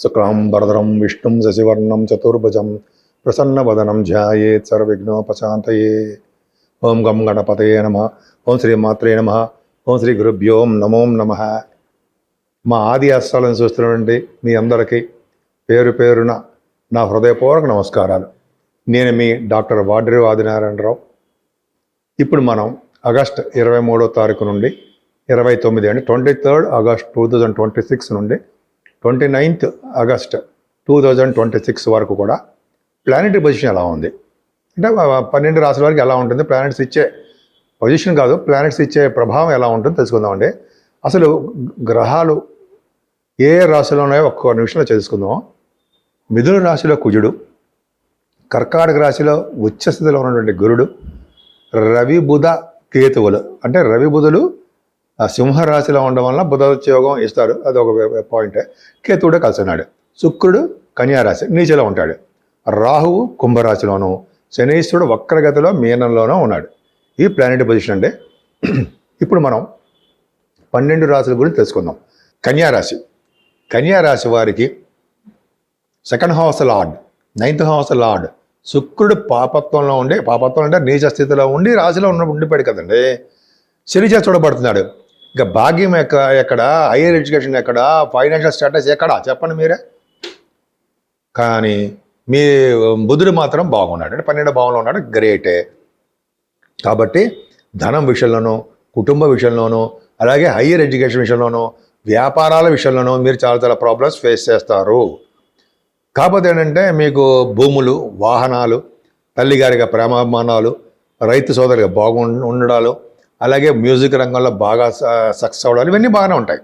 శుక్లాంబరధరం విష్ణుం శశివర్ణం చతుర్భుజం ప్రసన్నవదనం ధ్యాయేత్ సర్వవిఘ్నోపశాంతయే. ఓం గం గణపతయే నమః. ఓం శ్రీ మాత్రే నమః. ఓం శ్రీ గురుభ్యో నమో నమః. మా ఆది అస్సాలను చూస్తున్నటువంటి మీ అందరికీ పేరు పేరున నా హృదయపూర్వక నమస్కారాలు. నేను మీ డాక్టర్ వాడ్రి ఆదినారాయణరావు. ఇప్పుడు మనం ఆగస్ట్ 23వ తారీఖు నుండి 29 అంటే 23rd ఆగస్ట్ 2026 నుండి 29th ఆగస్ట్ 2026 వరకు కూడా ప్లానెటరీ పొజిషన్ ఎలా ఉంది అంటే 12 రాశుల వరకు ఎలా ఉంటుంది, ప్లానెట్స్ ఇచ్చే పొజిషన్ కాదు, ప్లానెట్స్ ఇచ్చే ప్రభావం ఎలా ఉంటుందో తెలుసుకుందామండి. అసలు గ్రహాలు ఏ రాశిలో ఉన్నాయో ఒక్క నిమిషంలో తెలుసుకుందాం. మిథున రాశిలో కుజుడు, కర్కాటక రాశిలో ఉచ్చస్థితిలో ఉన్నటువంటి గురుడు, రవి బుధ కేతువులు అంటే రవి బుధులు సింహరాశిలో ఉండడం వల్ల బుధ యోగం ఇస్తారు, అది ఒక పాయింటే. కేతువుడే కలిసి ఉన్నాడు. శుక్రుడు కన్యారాశి నీచలో ఉంటాడు. రాహువు కుంభరాశిలోను, శనీశ్వరుడు వక్రగతిలో మీనంలోనూ ఉన్నాడు. ఈ ప్లానెటరీ పొజిషన్ అంటే ఇప్పుడు మనం 12 రాశుల గురించి తెలుసుకుందాం. కన్యారాశి వారికి second house lord, 9th house lord శుక్రుడు పాపత్వంలో ఉండి, పాపత్వం అంటే నీచ స్థితిలో ఉండి రాశిలో ఉండిపోయాడు కదండి. శనిచే చూడబడుతున్నాడు. ఇంకా భాగ్యం ఎక్కడ, హైయర్ ఎడ్యుకేషన్ ఎక్కడ, ఫైనాన్షియల్ స్టేటస్ ఎక్కడ చెప్పండి మీరే. కానీ మీ బుధుడు మాత్రం బాగున్నాడు, అంటే 12వ భావంలో ఉన్నాడు, గ్రేటే. కాబట్టి ధనం విషయంలోనూ, కుటుంబ విషయంలోనూ, అలాగే హైయర్ ఎడ్యుకేషన్ విషయంలోనూ, వ్యాపారాల విషయంలోనూ మీరు చాలా చాలా ప్రాబ్లమ్స్ ఫేస్ చేస్తారు. కాకపోతే ఏంటంటే మీకు భూములు, వాహనాలు, తల్లిగారిగా ప్రేమాభిమానాలు, రైతు సోదరుగా ఉండడాలు, అలాగే మ్యూజిక్ రంగంలో బాగా సక్సెస్ అవ్వడాలు, ఇవన్నీ బాగానే ఉంటాయి.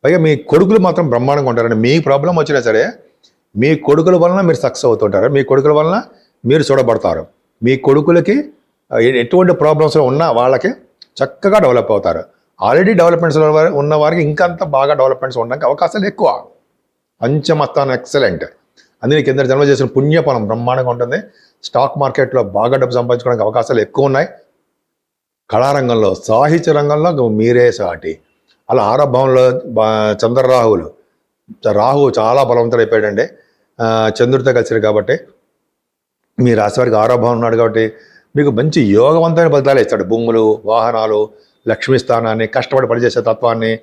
పైగా మీ కొడుకులు మాత్రం బ్రహ్మాండంగా ఉంటారండి. మీ ప్రాబ్లం వచ్చినా సరే మీ కొడుకుల వలన మీరు సక్సెస్ అవుతుంటారు, మీ కొడుకుల వలన మీరు చూడబడతారు. మీ కొడుకులకి ఎటువంటి ప్రాబ్లమ్స్ ఉన్నా వాళ్ళకి చక్కగా డెవలప్ అవుతారు. ఆల్రెడీ డెవలప్మెంట్స్ ఉన్న వారికి ఇంకంత బాగా డెవలప్మెంట్స్ ఉండడానికి అవకాశాలు ఎక్కువ. పంచమస్థానం ఎక్సలెంట్. అందుకే కింద జన్మ చేసిన పుణ్యఫలం బ్రహ్మాండంగా ఉంటుంది. స్టాక్ మార్కెట్లో బాగా డబ్బు సంపాదించుకోవడానికి అవకాశాలు ఎక్కువ ఉన్నాయి. కళారంగంలో, సాహిత్య రంగంలో మీరే సాటి. అలా 6వ భావంలో రాహు చాలా బలవంతుడైపోయాడండి, చంద్రుడితో కలిసారు. కాబట్టి మీ రాశి వారికి 6వ భావం ఉన్నాడు కాబట్టి మీకు మంచి యోగవంతమైన ఫలితాలు ఇస్తాడు. భూములు, వాహనాలు, లక్ష్మీ స్థానాన్ని, కష్టపడి పనిచేసే తత్వాన్ని,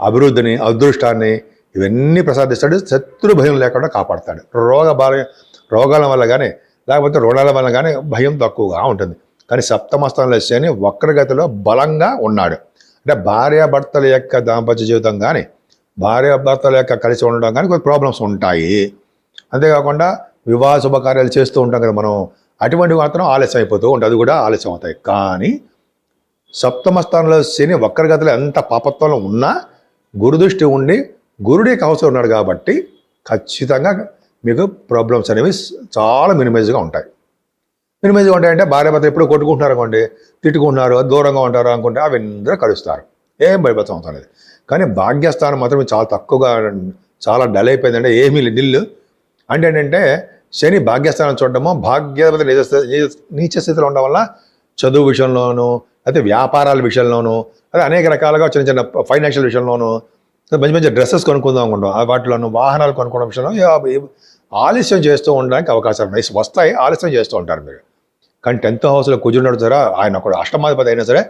అభివృద్ధిని, అదృష్టాన్ని ఇవన్నీ ప్రసాదిస్తాడు. శత్రు భయం లేకుండా కాపాడుతాడు. రోగాల వల్ల కానీ లేకపోతే రుణాల వల్ల కానీ భయం తక్కువగా ఉంటుంది. కానీ 7వ స్థానంలో శని వక్రగతిలో బలంగా ఉన్నాడు. అంటే భార్యాభర్తల యొక్క దాంపత్య జీవితం కానీ, భార్యాభర్తల యొక్క కలిసి ఉండడం కానీ కొన్ని ప్రాబ్లమ్స్ ఉంటాయి. అంతేకాకుండా వివాహ శుభకార్యాలు చేస్తూ ఉంటాం కదా మనం, అటువంటివి మాత్రం ఆలస్యం అయిపోతూ ఉంటుంది, అది కూడా ఆలస్యం అవుతాయి. కానీ 7వ స్థానంలో శని వక్రగతిలో ఎంత పాపత్వంలో ఉన్నా గురుదృష్టి ఉండి గురుడికి అవసరం ఉన్నాడు కాబట్టి ఖచ్చితంగా మీకు ప్రాబ్లమ్స్ అనేవి చాలా మినిమైజ్గా ఉంటాయి. మినిమైజ్గా ఉంటాయంటే భార్యాభర్త ఎప్పుడు కొట్టుకుంటున్నారు అనుకోండి, తిట్టుకుంటున్నారు, దూరంగా ఉంటారు అనుకుంటే అవి అందరూ కలుస్తారు, ఏం భయపడతాం అవసరం లేదు. కానీ భాగ్యస్థానం మాత్రం చాలా తక్కువగా, చాలా డల్ అయిపోయిందంటే ఏమీ నిల్లు. అంటే ఏంటంటే శని భాగ్యస్థానం చూడడము, భాగ్యాధిపతి నీచ స్థితిలో ఉండడం వల్ల చదువు విషయంలోనూ, అయితే వ్యాపారాల విషయంలోనూ, అదే అనేక రకాలుగా చిన్న చిన్న ఫైనాన్షియల్ విషయంలోనూ, మంచి మంచి డ్రెస్సెస్ కొనుక్కుందాం అనుకుంటాం, వాటిలోనూ వాహనాలు కొనుక్కోవడం విషయంలో ఆలస్యం చేస్తూ ఉండడానికి అవకాశాలు వస్తాయి. ఆలస్యం చేస్తూ ఉంటారు మీరు. కానీ 10th హౌస్లో కుజుడు సరే, ఆయన ఒక అష్టమాధిపతి అయినా సరే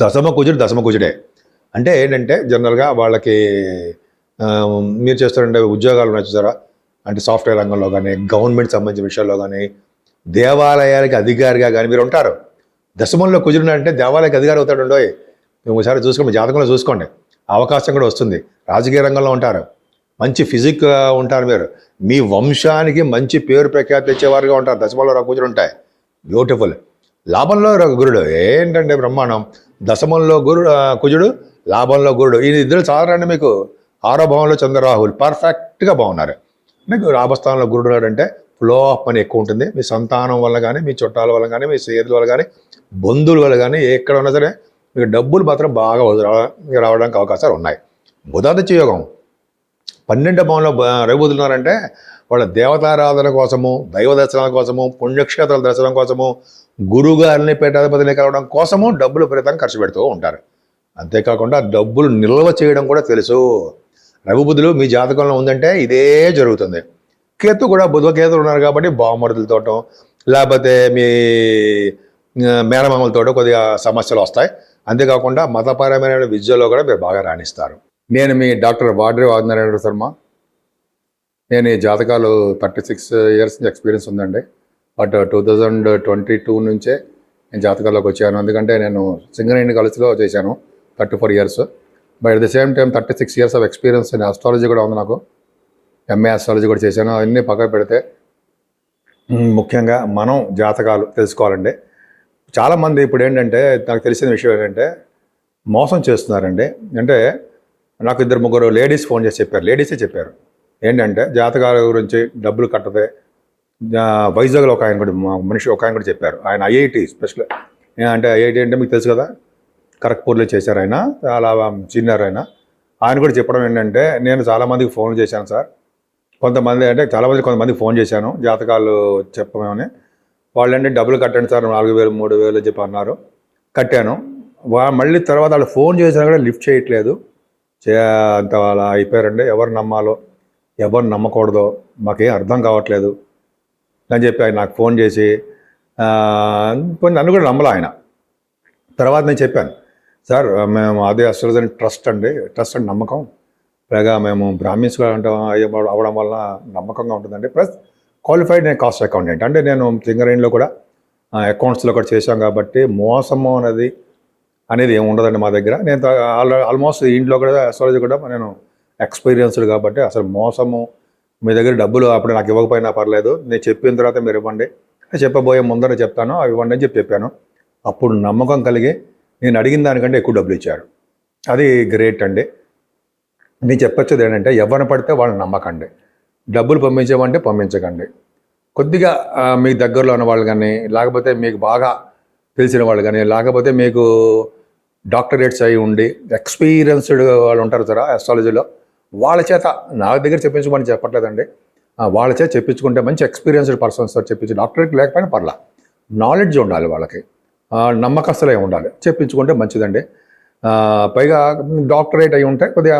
దశమ కుజుడే. అంటే ఏంటంటే జనరల్గా వాళ్ళకి మీరు చేస్తుంటే ఉద్యోగాలు నచ్చుతారా అంటే సాఫ్ట్వేర్ రంగంలో కానీ, గవర్నమెంట్ సంబంధించిన విషయాల్లో కానీ, దేవాలయాలకి అధికారిగా కానీ మీరు ఉంటారు. దశమంలో కుజుడు అంటే దేవాలయకి అధికారి అవుతాడు. మేము ఒకసారి చూసుకోండి, జాతకంలో చూసుకోండి, అవకాశం కూడా వస్తుంది. రాజకీయ రంగంలో ఉంటారు, మంచి ఫిజిక్ ఉంటారు, మీరు మీ వంశానికి మంచి పేరు ప్రఖ్యాతి తెచ్చేవారుగా ఉంటారు. దశమంలో కుజుడు ఉంటాయి, బ్యూటిఫుల్. లాభంలో గురుడు ఏంటంటే బ్రహ్మాండం. దశమంలో కుజుడు, లాభంలో గురుడు, ఈ ఇద్దరు చాలరండి మీకు. 6వ భావంలో చంద్రరాహులు పర్ఫెక్ట్గా బాగున్నారు. మీకు లాభస్థానంలో గురుడు ఉన్నాడంటే ఫ్లో ఆఫ్ మనీ ఎక్కువ ఉంటుంది. మీ సంతానం వల్ల కానీ, మీ చుట్టాల వల్ల కానీ, మీ స్నేహితుల వల్ల కానీ, బంధువుల వల్ల కానీ, ఎక్కడ ఉన్నా సరే మీకు డబ్బులు మాత్రం బాగా రావడానికి అవకాశాలు ఉన్నాయి. బుధాదిత్య యోగం 12వ భావంలో రవిబుధులున్నారంటే వాళ్ళ దేవతారాధన కోసము, దైవ దర్శనాల కోసము, పుణ్యక్షేత్రాల దర్శనం కోసము, గురుగారిని పీఠాధిపతిని కలవడం కోసము డబ్బులు విపరీతంగా ఖర్చు పెడుతూ ఉంటారు. అంతేకాకుండా డబ్బులు నిల్వ చేయడం కూడా తెలుసు. రవి బుధులు మీ జాతకంలో ఉందంటే ఇదే జరుగుతుంది. కేతు కూడా బుధకేతులు ఉన్నారు కాబట్టి బావమరుదులతోటో లేకపోతే మీ మేనమామలతోటో కొద్దిగా సమస్యలు వస్తాయి. అంతేకాకుండా మతపరమైన విద్యలో కూడా మీరు బాగా రాణిస్తారు. నేను మీ డాక్టర్ వాడ్రే ఆదినారాయణ శర్మ. నేను ఈ జాతకాలు 36 years ఎక్స్పీరియన్స్ ఉందండి. బట్ 2022 నుంచే నేను జాతకాల్లోకి వచ్చాను. ఎందుకంటే నేను సింగరేణి కాలేజ్లో చేశాను 34 years. But at the same time 36 years of experience in astrology కూడా ఉంది నాకు. ఎంఏ ఆస్ట్రాలజీ కూడా చేశాను. అవన్నీ పక్కన పెడితే ముఖ్యంగా మనం జాతకాలు తెలుసుకోవాలండి. చాలామంది ఇప్పుడు ఏంటంటే నాకు తెలిసిన విషయం ఏంటంటే మోసం చేస్తున్నారండి. అంటే నాకు 2-3 లేడీస్ ఫోన్ చేసి చెప్పారు, లేడీసే చెప్పారు ఏంటంటే జాతకాల గురించి డబ్బులు కట్టదే. వైజాగ్లో ఒక ఆయన కూడా మనిషి ఒక ఆయన కూడా చెప్పారు. ఆయన ఐఐటి స్పెషల్ అంటే ఐఐటి అంటే మీకు తెలుసు కదా, ఖరగ్పూర్లో చేశారు. ఆయన చాలా సీనియర్. ఆయన కూడా చెప్పడం ఏంటంటే నేను చాలామందికి ఫోన్ చేశాను సార్, కొంతమందికి ఫోన్ చేశాను జాతకాలు చెప్పమని. వాళ్ళు అంటే డబ్బులు కట్టండి సార్ 4,000 3,000 అని చెప్పి అన్నారు. కట్టాను. మళ్ళీ తర్వాత వాళ్ళు ఫోన్ చేసినా కూడా లిఫ్ట్ చేయట్లేదు. అంత అలా అయిపోయారండి. ఎవరు నమ్మాలో ఎవరు నమ్మకూడదో మాకేం అర్థం కావట్లేదు అని చెప్పి ఆయన నాకు ఫోన్ చేసి నన్ను కూడా నమ్మలే ఆయన. తర్వాత నేను చెప్పాను, సార్ మేము అదే అస్ట్రాలజీ ట్రస్ట్ అండి నమ్మకం, పైగా మేము బ్రాహ్మిన్స్ అవ్వడం వల్ల నమ్మకంగా ఉంటుందండి. ప్లస్ క్వాలిఫైడ్ నేను కాస్ట్ అకౌంటెంట్. అంటే నేను సింగరేణిలో కూడా అకౌంట్స్లో కూడా చేశాం కాబట్టి మోసము అనేది ఏమి ఉండదండి మా దగ్గర. నేను ఆల్మోస్ట్ ఇంట్లో కూడా అస్ట్రాలజీ కూడా నేను ఎక్స్పీరియన్స్డ్ కాబట్టి అసలు మోసము మీ దగ్గర డబ్బులు అప్పుడు నాకు ఇవ్వకపోయినా పర్లేదు, నేను చెప్పిన తర్వాత మీరు ఇవ్వండి, చెప్పబోయే ముందర చెప్తాను అవి ఇవ్వండి అని చెప్పాను. అప్పుడు నమ్మకం కలిగి నేను అడిగిన దానికంటే ఎక్కువ డబ్బులు ఇచ్చారు. అది గ్రేట్ అండి. నేను చెప్పొచ్చేది ఏంటంటే ఎవరిని పడితే వాళ్ళని నమ్మకండి, డబ్బులు పంపించేవంటే పంపించకండి. కొద్దిగా మీ దగ్గరలో ఉన్న వాళ్ళు కానీ, లేకపోతే మీకు బాగా తెలిసిన వాళ్ళు కానీ, లేకపోతే మీకు డాక్టరేట్స్ అయి ఉండి ఎక్స్పీరియన్స్డ్ వాళ్ళు ఉంటారు సార్ ఆస్ట్రాలజీలో, వాళ్ళ చేత నా దగ్గర చెప్పించుకోమని చెప్పట్లేదండి, వాళ్ళ చేత చెప్పించుకుంటే మంచి ఎక్స్పీరియన్స్డ్ పర్సన్స్ చెప్పించి, డాక్టరేట్ లేకపోయినా పర్లా, నాలెడ్జ్ ఉండాలి వాళ్ళకి, నమ్మకస్తులే ఉండాలి, చెప్పించుకుంటే మంచిదండి. పైగా డాక్టరేట్ అయి ఉంటే కొద్దిగా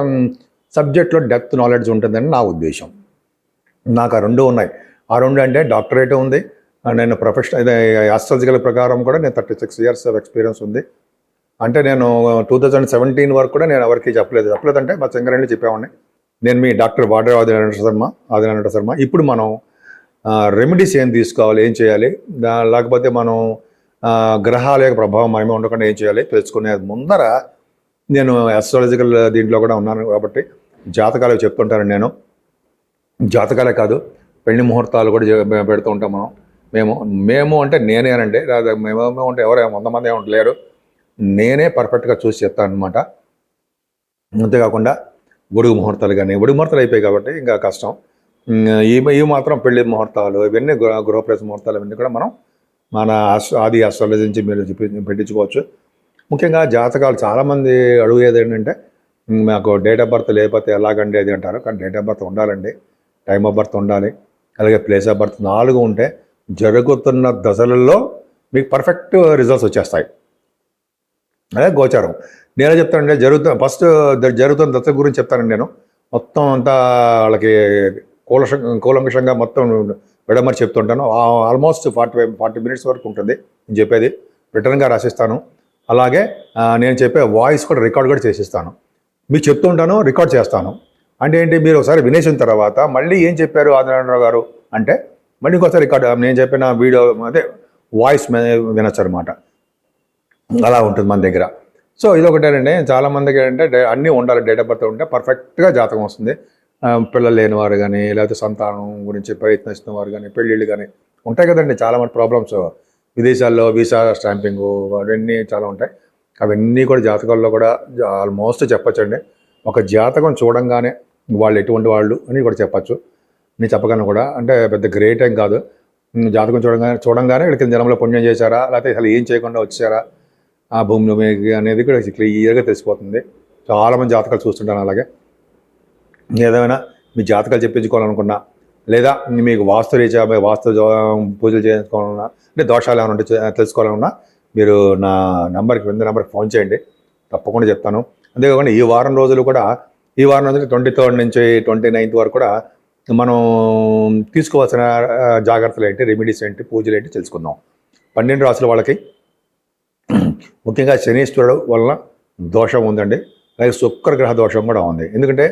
సబ్జెక్ట్లో డెప్త్ నాలెడ్జ్ ఉంటుందని నా ఉద్దేశం. నాకు ఆ 2 ఉన్నాయి. ఆ 2 అంటే డాక్టరేట్ ఉంది, నేను ప్రొఫెషనల్ ఆస్ట్రాలజికల్ ప్రకారం కూడా నేను 36 years ఆఫ్ ఎక్స్పీరియన్స్ ఉంది. అంటే నేను 2017 వరకు కూడా నేను ఎవరికి చెప్పలేదంటే మా సింగరేణిలో చెప్పేవాడిని. నేను మీ డాక్టర్ వాడ్రే ఆదినారాయణ శర్మ. ఇప్పుడు మనం రెమెడీస్ ఏం తీసుకోవాలి, ఏం చేయాలి, లేకపోతే మనం గ్రహాల యొక్క ప్రభావం మనమే ఉండకుండా ఏం చేయాలి తెలుసుకునే ముందర నేను ఆస్ట్రాలజికల్ దీంట్లో కూడా ఉన్నాను కాబట్టి జాతకాలు చెప్తుంటాను. నేను జాతకాలే కాదు పెళ్లి ముహూర్తాలు కూడా పెడుతూ ఉంటాం మేము అంటే నేనేనండి, మేము అంటే ఎవరు 100 మంది లేరు, నేనే పర్ఫెక్ట్గా చూసి చెప్తాను అనమాట. అంతేకాకుండా గొడుగు ముహూర్తాలు అయిపోయాయి కాబట్టి ఇంకా కష్టం. ఇవి మాత్రం పెళ్లి ముహూర్తాలు ఇవన్నీ గృహప్రవేశ ముహూర్తాలు ఇవన్నీ కూడా మనం మన ఆది ఆస్ట్రాలజీ నుంచి మీరు పెట్టించుకోవచ్చు. ముఖ్యంగా జాతకాలు చాలామంది అడుగుయేది ఏంటంటే మాకు డేట్ ఆఫ్ బర్త్ లేకపోతే ఎలాగండి అది అంటారు. కానీ డేట్ ఆఫ్ బర్త్ ఉండాలండి, టైమ్ ఆఫ్ బర్త్ ఉండాలి, అలాగే ప్లేస్ ఆఫ్ బర్త్ 4 ఉంటే జరుగుతున్న దశలలో మీకు పర్ఫెక్ట్ రిజల్ట్స్ వచ్చేస్తాయి. అదే గోచారం. నేనే చెప్తానంటే జరుగుతున్న దశ గురించి చెప్తానండి. నేను మొత్తం అంతా వాళ్ళకి కూలంకషంగా మొత్తం విడమరి చెప్తుంటాను. ఆల్మోస్ట్ 40 minutes వరకు ఉంటుంది నేను చెప్పేది. రిటర్న్గా రాసిస్తాను. అలాగే నేను చెప్పే వాయిస్ కూడా రికార్డ్ కూడా చేసిస్తాను. మీకు చెప్తుంటాను, రికార్డ్ చేస్తాను. అంటే ఏంటి, మీరు ఒకసారి వినేసిన తర్వాత మళ్ళీ ఏం చెప్పారు ఆదినారాయణరావు గారు అంటే మళ్ళీ ఇంకోసారి రికార్డ్ నేను చెప్పిన వీడియో అదే వాయిస్ వినొచ్చు అనమాట. అలా ఉంటుంది మన దగ్గర. సో ఇదొకటేనండి. చాలామందికి ఏంటంటే అన్నీ ఉండాలి, డేట్ ఆఫ్ బర్త్ ఉంటే పర్ఫెక్ట్గా జాతకం వస్తుంది. పిల్లలు లేని వారు కానీ, లేకపోతే సంతానం గురించి ప్రయత్నిస్తున్న వారు కానీ, పెళ్ళిళ్ళు కానీ ఉంటాయి కదండి. చాలామంది ప్రాబ్లమ్స్ విదేశాల్లో వీసా స్టాంపింగ్ అవన్నీ చాలా ఉంటాయి. అవన్నీ కూడా జాతకాల్లో కూడా ఆల్మోస్ట్ చెప్పచ్చండి. ఒక జాతకం చూడంగానే వాళ్ళు ఎటువంటి వాళ్ళు అని కూడా చెప్పచ్చు. నేను చెప్పగానే కూడా అంటే పెద్ద గ్రేట్ ఏం కాదు. జాతకం చూడంగానే వీళ్ళకి జనంలో పుణ్యం చేశారా, లేకపోతే అసలు ఏం చేయకుండా వచ్చారా ఆ భూమిలో అనేది కూడా క్లియర్గా తెలిసిపోతుంది. చాలామంది జాతకాలు చూస్తుంటాను. అలాగే ఏదైనా మీ జాతకాలు చెప్పించుకోవాలనుకున్నా, లేదా మీకు వాస్తు పూజలు చేసుకోవాలన్నా, అంటే దోషాలు ఏమైనా ఉంటే తెలుసుకోవాలన్నా మీరు నా నంబర్కి ఫోన్ చేయండి, తప్పకుండా చెప్తాను. అంతేకాకుండా ఈ వారం రోజులు కూడా ఈ వారం నుంచి 23rd నుంచి 29th వరకు కూడా మనం తీసుకోవాల్సిన జాగ్రత్తలు ఏంటి, రెమెడీస్ ఏంటి, పూజలు ఏంటి తెలుసుకుందాం. 12 రాసుల వాళ్ళకి ముఖ్యంగా శనీశ్వరుడు వలన దోషం ఉందండి. అలాగే శుక్రగ్రహ దోషం కూడా ఉంది. ఎందుకంటే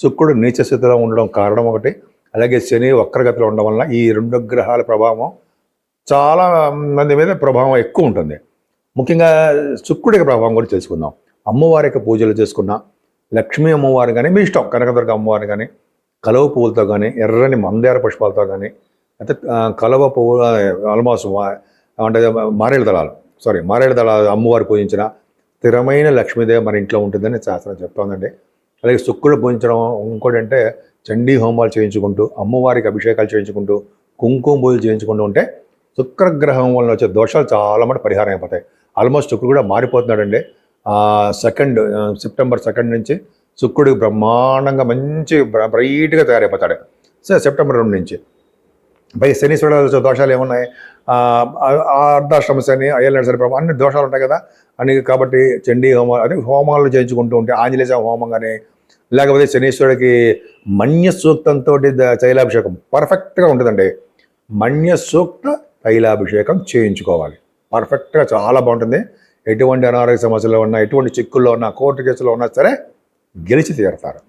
శుక్రుడు నీచ స్థితిలో ఉండడం కారణం ఒకటి, అలాగే శని వక్రగతిలో ఉండడం వలన ఈ 2 గ్రహాల ప్రభావం చాలా మంది మీద ప్రభావం ఎక్కువ ఉంటుంది. ముఖ్యంగా శుక్రుడికి ప్రభావం కూడా తెలుసుకుందాం. అమ్మవారికి పూజలు చేసుకున్నా, లక్ష్మీ అమ్మవారు కానీ, మీ ఇష్టం కనకదుర్గ అమ్మవారు కానీ, కలువ పువ్వులతో కానీ, ఎర్రని మందార పుష్పాలతో కానీ, అయితే కలువ పువ్వు ఆల్మోస్ట్ అంటే మారేడు దళాలు అమ్మవారు పూజించిన స్థిరమైన లక్ష్మీదేవి మన ఇంట్లో ఉంటుందని శాస్త్రం చెప్తోందండి. అలాగే శుక్రుడు పూజించడం ఇంకోటి అంటే చండీ హోమాలు చేయించుకుంటూ, అమ్మవారికి అభిషేకాలు చేయించుకుంటూ, కుంకుమ పూజలు చేయించుకుంటూ ఉంటే శుక్రగ్రహం వల్ల వచ్చే దోషాలు చాలా మటు పరిహారం అయిపోతాయి. ఆల్మోస్ట్ శుక్రుడు కూడా మారిపోతున్నాడండి. సెప్టెంబర్ 2 నుంచి శుక్రుడికి బ్రహ్మాండంగా మంచి బ్రైట్గా తయారైపోతాడు. సెప్టెంబర్ 2 నుంచి పై శనీశ్వరుడు దోషాలు ఏమున్నాయి, అర్ధాశ్రమ శని, అయ్యలేని శని ప్రభావం, అన్ని దోషాలు ఉంటాయి కదా అని. కాబట్టి చండీ హోమాలు అదే హోమాలు చేయించుకుంటూ ఉంటే ఆంజనేయ స్వామి హోమం కానీ, లేకపోతే శనీశ్వరుడికి మన్య సూక్తంతో తైలాభిషేకం పర్ఫెక్ట్గా ఉంటుందండి. మన్య సూక్త తైలాభిషేకం చేయించుకోవాలి. పర్ఫెక్ట్గా చాలా బాగుంటుంది. ఎటువంటి అనారోగ్య సమస్యలు ఉన్నా, ఎటువంటి చిక్కుల్లో ఉన్నా, కోర్టు కేసులో ఉన్నా సరే గెలిచి తీరుతారు.